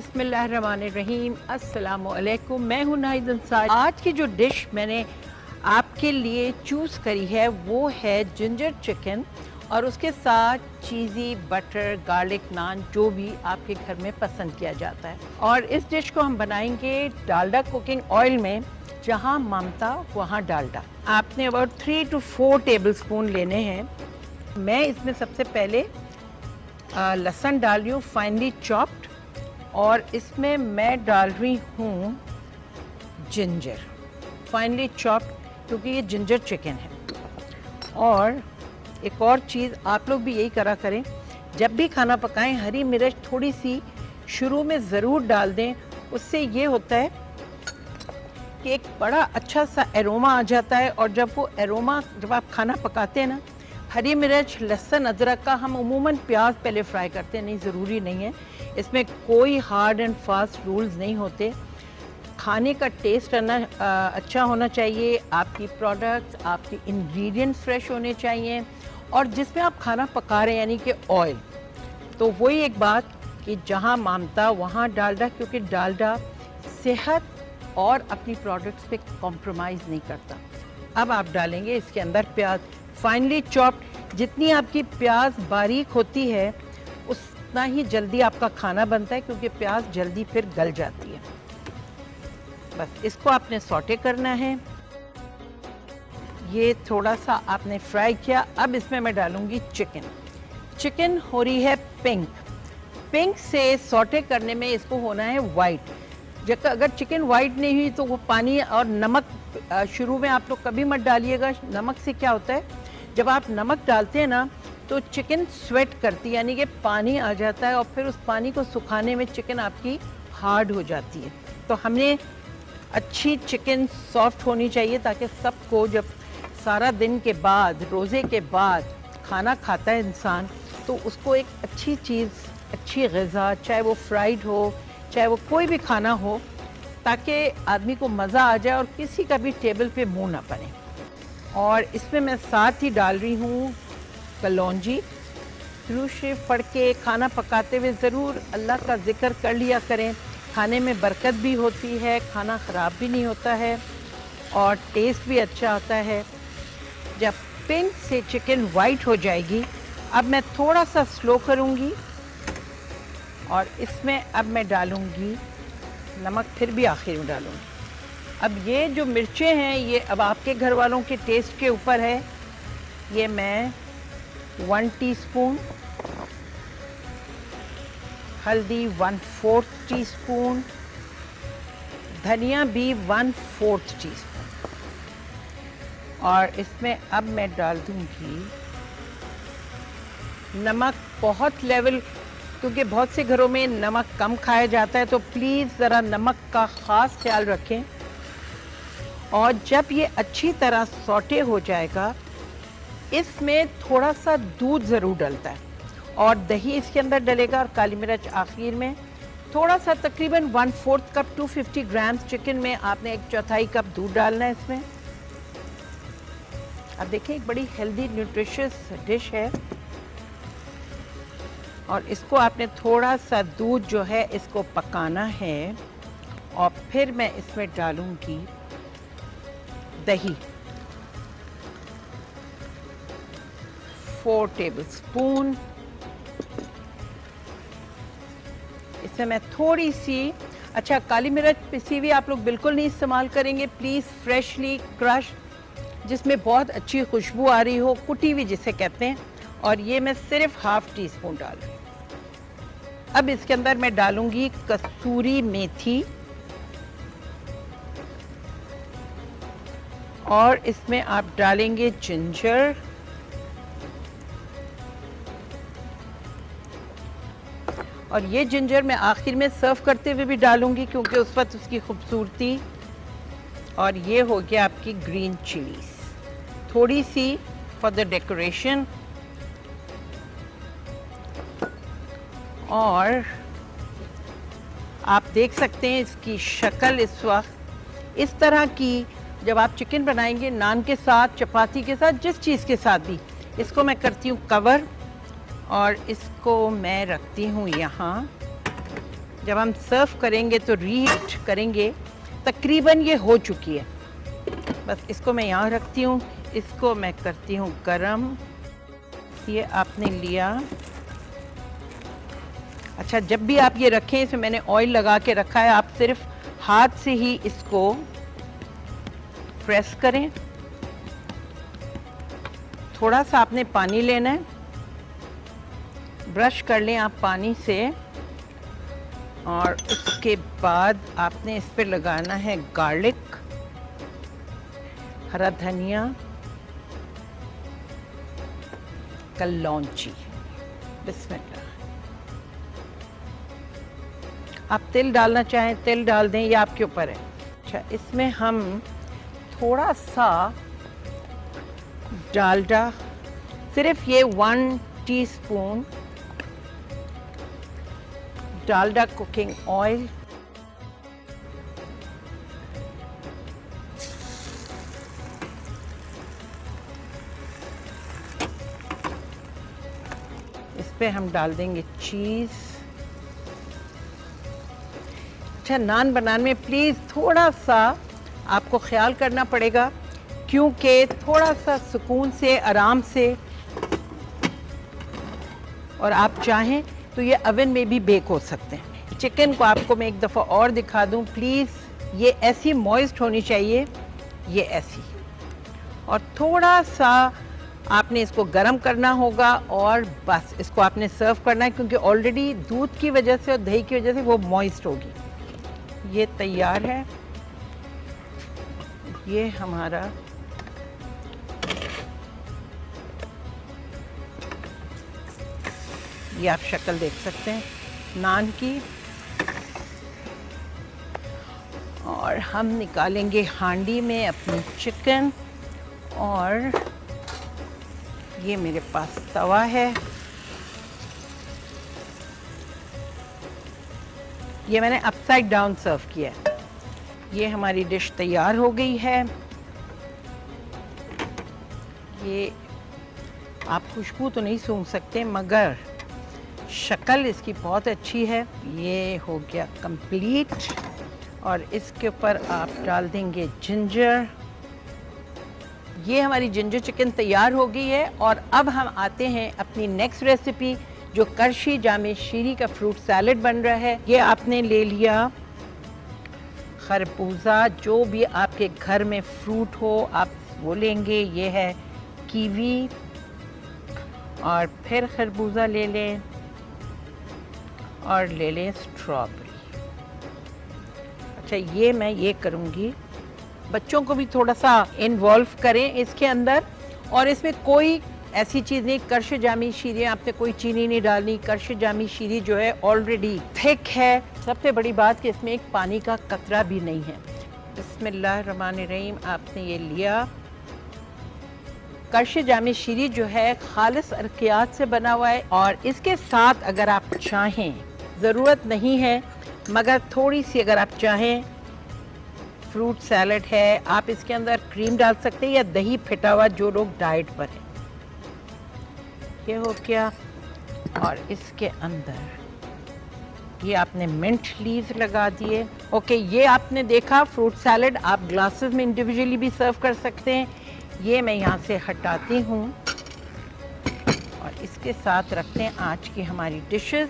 बिस्मिल्लाहिर्रहमानिर्रहीम, अस्सलामुअलैकुम। मैं हूं नाहिद अंसारी। आज की जो डिश मैंने आपके लिए चूज़ करी है वो है जिंजर चिकन और उसके साथ चीज़ी बटर गार्लिक नान, जो भी आपके घर में पसंद किया जाता है। और इस डिश को हम बनाएंगे डालडा कुकिंग ऑयल में, जहां ममता वहां डालडा। आपने अबाउट 3 to 4 टेबलस्पून लेने हैं। मैं इसमें सबसे पहले लहसुन डाल रही हूँ फाइनली चॉप्ड, और इसमें मैं डाल रही हूँ जिंजर फाइनली चॉप्ड, क्योंकि ये जिंजर चिकन है। और एक और चीज़ आप लोग भी यही करा करें, जब भी खाना पकाएं हरी मिर्च थोड़ी सी शुरू में ज़रूर डाल दें। उससे ये होता है कि एक बड़ा अच्छा सा एरोमा आ जाता है, और जब वो एरोमा जब आप खाना पकाते हैं ना, हरी मिर्च लहसुन अदरक का हम उमूमन प्याज पहले फ्राई करते हैं, नहीं ज़रूरी नहीं है, इसमें कोई हार्ड एंड फास्ट रूल्स नहीं होते। खाने का टेस्ट अच्छा होना चाहिए, आपकी प्रोडक्ट्स आपके इंग्रेडिएंट्स फ्रेश होने चाहिए, और जिसमें आप खाना पका रहे हैं यानी कि ऑयल, तो वही एक बात कि जहां ममता वहां डालडा, क्योंकि डालडा सेहत और अपनी प्रोडक्ट्स पे कॉम्प्रोमाइज़ नहीं करता। अब आप डालेंगे इसके अंदर प्याज फाइनली चॉप्ड। जितनी आपकी प्याज बारीक होती है उतना ही जल्दी आपका खाना बनता है, क्योंकि प्याज जल्दी फिर गल जाती है। बस इसको आपने सौटे करना है। ये थोड़ा सा आपने फ्राई किया। अब इसमें मैं डालूंगी चिकन। चिकन हो रही है पिंक। पिंक से सौटे करने में इसको होना है वाइट। अगर चिकन वाइट नहीं हुई तो वो पानी और नमक शुरू में आप लोग कभी मत डालिएगा। नमक से क्या होता है, जब आप नमक डालते हैं ना तो चिकन स्वेट करती है, यानी कि पानी आ जाता है, और फिर उस पानी को सुखाने में चिकन आपकी हार्ड हो जाती है। तो हमने अच्छी चिकन सॉफ्ट होनी चाहिए, ताकि सबको जब सारा दिन के बाद रोज़े के बाद खाना खाता है इंसान, तो उसको एक अच्छी चीज़, अच्छी ग़िज़ा, चाहे वो फ्राइड हो चाहे वो कोई भी खाना हो, ताकि आदमी को मज़ा आ जाए और किसी का भी टेबल पे मुंह ना पड़े। और इसमें मैं साथ ही डाल रही हूँ कलौंजी। दुरूद शरीफ पढ़ के खाना पकाते हुए ज़रूर अल्लाह का ज़िक्र कर लिया करें। खाने में बरकत भी होती है, खाना ख़राब भी नहीं होता है, और टेस्ट भी अच्छा आता है। जब पिंक से चिकन वाइट हो जाएगी, अब मैं थोड़ा सा स्लो करूँगी, और इसमें अब मैं डालूँगी नमक, फिर भी आखिर में डालूँगी। अब ये जो मिर्चें हैं ये अब आपके घर वालों के टेस्ट के ऊपर है। ये मैं 1 टीस्पून हल्दी, 1/4 टीस्पून धनिया भी 1/4 टीस्पून, और इसमें अब मैं डाल दूँगी नमक। बहुत लेवल, क्योंकि बहुत से घरों में नमक कम खाया जाता है, तो प्लीज़ ज़रा नमक का ख़ास ख्याल रखें। और जब ये अच्छी तरह सौटे हो जाएगा, इसमें थोड़ा सा दूध ज़रूर डलता है, और दही इसके अंदर डलेगा, और काली मिर्च आखिर में। थोड़ा सा तकरीबन 1/4 कप 250 ग्राम्स चिकन में आपने 1/4 कप दूध डालना है इसमें। अब देखिए एक बड़ी हेल्दी न्यूट्रिशियस डिश है, और इसको आपने थोड़ा सा दूध जो है इसको पकाना है, और फिर मैं इसमें डालूंगी दही 4 टेबलस्पून। इसमें मैं थोड़ी सी, अच्छा काली मिर्च पिसी हुई आप लोग बिल्कुल नहीं इस्तेमाल करेंगे, प्लीज़ फ्रेशली क्रश, जिसमें बहुत अच्छी खुशबू आ रही हो, कुटी हुई जिसे कहते हैं। और ये मैं सिर्फ 1/2 टीस्पून डाल रही हूँ। अब इसके अंदर मैं डालूंगी कसूरी मेथी, और इसमें आप डालेंगे जिंजर, और ये जिंजर मैं आखिर में सर्व करते हुए भी डालूंगी, क्योंकि उस वक्त उसकी खूबसूरती। और ये हो गया आपकी ग्रीन चिलीज, थोड़ी सी फॉर द डेकोरेशन। और आप देख सकते हैं इसकी शक्ल इस वक्त इस तरह की। जब आप चिकन बनाएंगे नान के साथ, चपाती के साथ, जिस चीज़ के साथ भी, इसको मैं करती हूँ कवर, और इसको मैं रखती हूँ यहाँ जब हम सर्व करेंगे तो रीहीट करेंगे। तकरीबन ये हो चुकी है, बस इसको मैं यहाँ रखती हूँ, इसको मैं करती हूँ गरम। ये आपने लिया। अच्छा, जब भी आप ये रखें, इसमें मैंने ऑयल लगा के रखा है, आप सिर्फ हाथ से ही इसको प्रेस करें। थोड़ा सा आपने पानी लेना है, ब्रश कर लें आप पानी से, और उसके बाद आपने इस पर लगाना है गार्लिक, हरा धनिया, कलौंजी। बिस्मिल्लाह। आप तिल डालना चाहें तिल डाल दें, ये आपके ऊपर है। अच्छा, इसमें हम थोड़ा सा डालडा, सिर्फ ये 1 टीस्पून डालडा कुकिंग ऑयल, इस पे हम डाल देंगे चीज़। अच्छा, नान बनाने में प्लीज़ थोड़ा सा आपको ख्याल करना पड़ेगा, क्योंकि थोड़ा सा सुकून से, आराम से, और आप चाहें तो ये अवन में भी बेक हो सकते हैं। चिकन को आपको मैं एक दफ़ा और दिखा दूं, प्लीज़ ये ऐसी मॉइस्ट होनी चाहिए, ये ऐसी, और थोड़ा सा आपने इसको गरम करना होगा, और बस इसको आपने सर्व करना है, क्योंकि ऑलरेडी दूध की वजह से और दही की वजह से वो मॉइस्ट होगी। ये तैयार है। ये हमारा ये आप शक्ल देख सकते हैं नान की। और हम निकालेंगे हांडी में अपनी चिकन, और ये मेरे पास तवा है, ये मैंने अपसाइड डाउन सर्व किया है। ये हमारी डिश तैयार हो गई है। ये आप खुशबू तो नहीं सूंघ सकते, मगर शक्ल इसकी बहुत अच्छी है। ये हो गया कंप्लीट, और इसके ऊपर आप डाल देंगे जिंजर। ये हमारी जिंजर चिकन तैयार हो गई है। और अब हम आते हैं अपनी नेक्स्ट रेसिपी, जो करशी जामे शीरी का फ्रूट सैलेड बन रहा है। ये आपने ले लिया खरबूजा, जो भी आपके घर में फ्रूट हो आप वो लेंगे। ये है कीवी, और फिर खरबूजा ले लें, और ले लें स्ट्रॉबेरी। अच्छा, ये मैं ये करूँगी, बच्चों को भी थोड़ा सा इन्वॉल्व करें इसके अंदर। और इसमें कोई ऐसी चीज़ नहीं, करश जामी शीरी आपने कोई चीनी नहीं डालनी। करश जामी शीरी जो है ऑलरेडी थिक है। सबसे बड़ी बात कि इसमें एक पानी का कतरा भी नहीं है। बिस्मिल्लाहिर्रहमानिर्रहीम। आपने ये लिया, करश जामी शीरी जो है खालिस अरकियात से बना हुआ है, और इसके साथ अगर आप चाहें, ज़रूरत नहीं है मगर थोड़ी सी अगर आप चाहें, फ्रूट सैलड है, आप इसके अंदर क्रीम डाल सकते हैं या दही फिटा हुआ, जो लोग डाइट पर हैं। ये हो गया। और इसके अंदर ये आपने मिंट लीव्स लगा दिए। ओके, ये आपने देखा फ्रूट सैलड आप ग्लासेस में इंडिविजुअली भी सर्व कर सकते हैं। ये मैं यहाँ से हटाती हूँ, और इसके साथ रखते हैं आज की हमारी डिशेस।